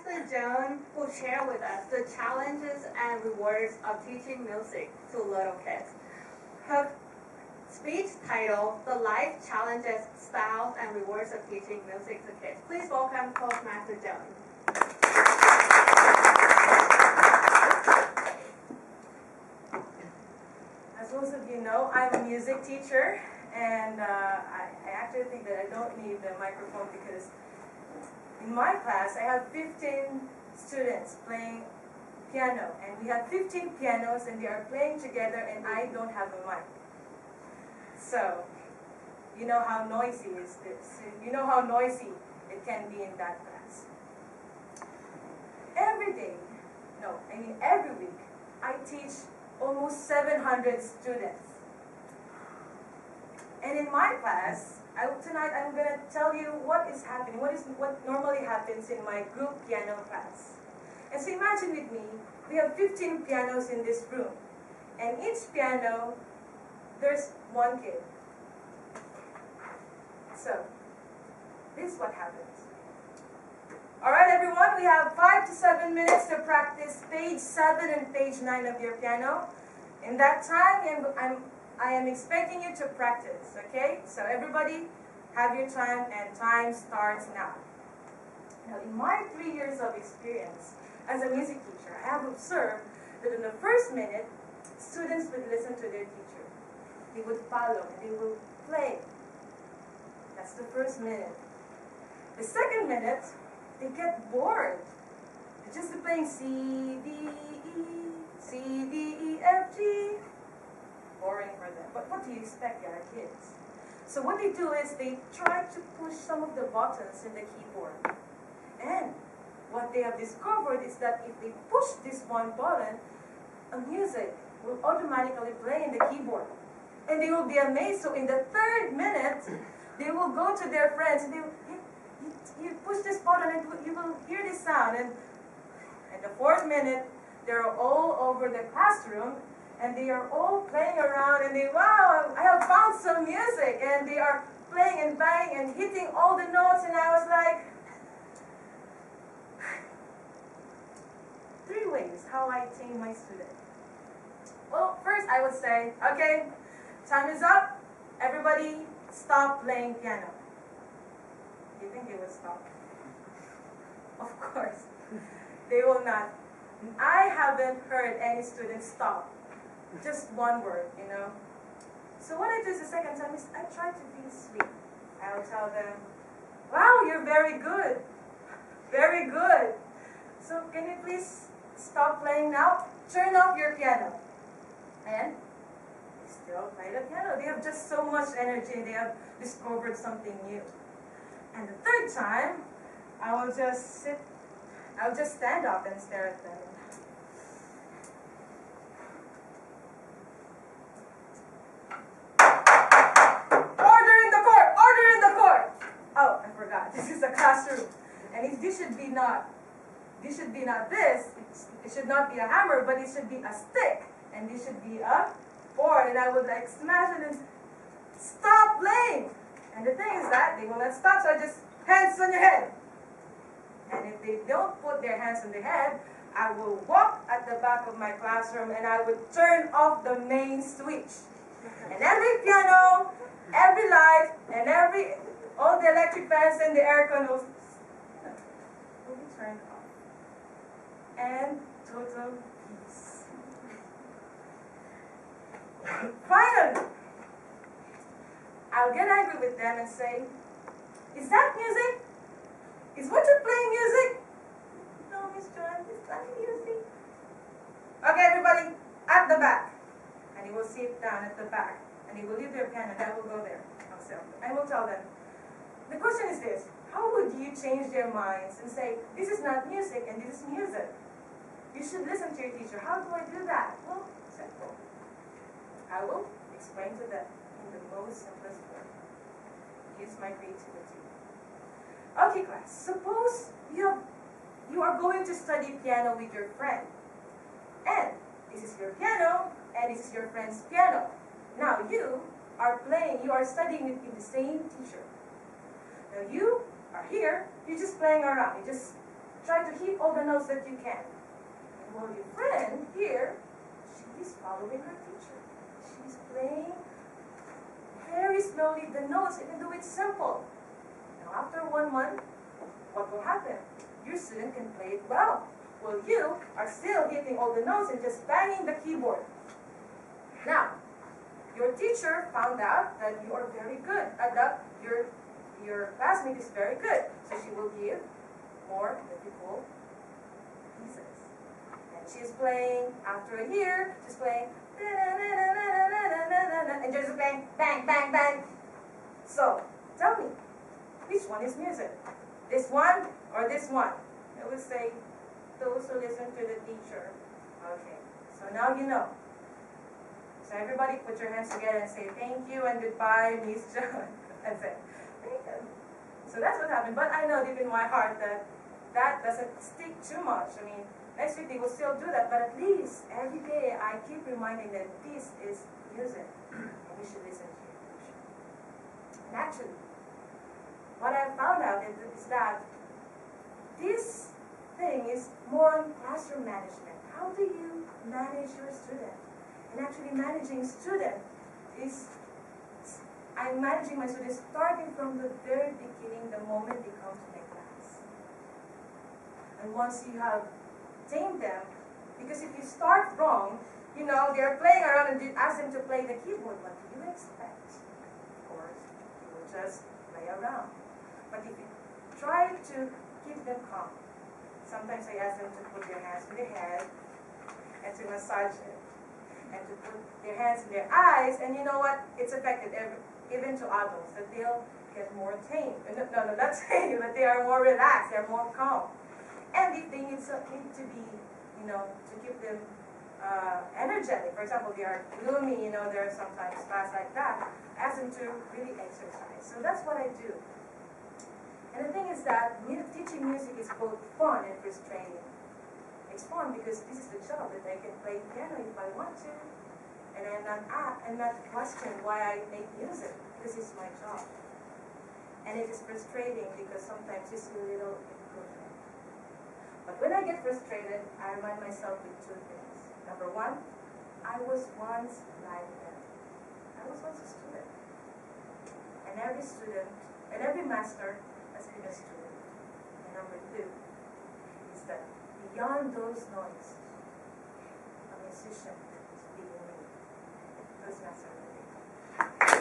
Master Joan will share with us the challenges and rewards of teaching music to little kids. Her speech titled, The Life Challenges, Styles, and Rewards of Teaching Music to Kids. Please welcome Master Joan. As most of you know, I'm a music teacher, and I actually think that I don't need the microphone because in my class I have 15 students playing piano, and we have 15 pianos and they are playing together and I don't have a mic. So, you know how noisy is this. You know how noisy it can be in that class. Every week, I teach almost 700 students. And in my class, tonight I'm going to tell you what is happening, what normally happens in my group piano class. And so imagine with me, we have 15 pianos in this room. And each piano, there's one kid. So, this is what happens. Alright everyone, we have 5 to 7 minutes to practice page 7 and page 9 of your piano. In that time, I am expecting you to practice, okay? So everybody, have your time, and time starts now. Now, in my 3 years of experience as a music teacher, I have observed that in the first minute, students would listen to their teacher. They would follow, and they would play. That's the first minute. The second minute, they get bored. They're just playing C, D, E, C, D, E, F, G. Boring for them. But what do you expect? They are kids. So what they do is they try to push some of the buttons in the keyboard. And what they have discovered is that if they push this one button, a music will automatically play in the keyboard. And they will be amazed. So in the third minute, they will go to their friends and they will, hey, you push this button and you will hear this sound. And in the fourth minute, they're all over the classroom. And they are all playing around, and wow, I have found some music. And they are playing and banging and hitting all the notes, and I was like, 3 ways how I train my student. Well, first I would say, okay, time is up. Everybody stop playing piano. Do you think they will stop? Of course, they will not. I haven't heard any student stop. Just one word, you know. So what I do the second time is I try to be sweet. I will tell them, wow, you're very good. Very good. So can you please stop playing now? Turn off your piano. And they still play the piano. They have just so much energy. They have discovered something new. And the third time, I will just stand up and stare at them. This is a classroom, and this should be not this. It should not be a hammer, but it should be a stick, and this should be a board. And I would like smash it and stop playing. And the thing is that they will not stop, so I just hands on your head. And if they don't put their hands on their head, I will walk at the back of my classroom and I would turn off the main switch. And every piano, every light, and all the electric fans and the aircon will be turned off. And total peace. Finally, I'll get angry with them and say, is that music? Is what you're playing music? No, Miss Joan, it's not music. Okay, everybody, at the back. And he will sit down at the back. And he will leave their pen and I will go there. I will tell them, the question is this: how would you change their minds and say, this is not music and this is music? You should listen to your teacher. How do I do that? Well, simple. I will explain to them in the most simplest way. Use my creativity. Okay, class. Suppose you are going to study piano with your friend. And this is your piano, and this is your friend's piano. Now you are studying with the same teacher. Now you are here, you're just playing around. You just try to hit all the notes that you can. And while your friend here, she is following her teacher. She's playing very slowly the notes, even though it's simple. Now after 1 month, what will happen? Your student can play it well. Well, you are still hitting all the notes and just banging the keyboard. Now, your teacher found out that you are very good, that your classmate is very good. So she will give more difficult pieces. And she's playing, after a year, she's playing, and just playing, bang, bang, bang. So, tell me, which one is music? This one or this one? I would say, those who listen to the teacher. Okay, so now you know. So everybody put your hands together and say thank you and goodbye, Miss Joan. And say, thank you. So that's what happened. But I know deep in my heart that that doesn't stick too much. I mean, next week they will still do that, but at least every day I keep reminding them this is music. And we should listen to your teacher. And actually, what I found out is that this thing is more on classroom management. How do you manage your student? And actually managing student is, I'm managing my students starting from the very beginning, the moment they come to my class. And once you have tamed them, because if you start wrong, you know, they're playing around and you ask them to play the keyboard, what do you expect? Of course, you will just play around. But if you try to keep them calm, sometimes I ask them to put their hands in their head and to massage it, and to put their hands in their eyes, and you know what? It's effective, even to adults, that they'll get more tame. No, not tame, but they are more relaxed, they're more calm. And if they need to be, you know, to keep them energetic, for example, they are gloomy, you know, they're sometimes fast like that, ask them to really exercise. So that's what I do. And the thing is that teaching music is both fun and frustrating. It's fun because this is the job that I can play piano if I want to, and I'm not question why I make music. This is my job. And it is frustrating because sometimes it's a little improvement. But when I get frustrated, I remind myself with two things. Number one, I was once like them. I was once a student. And every master has been a student. And number two is that beyond those notes, a musician is being made. Those masters are made.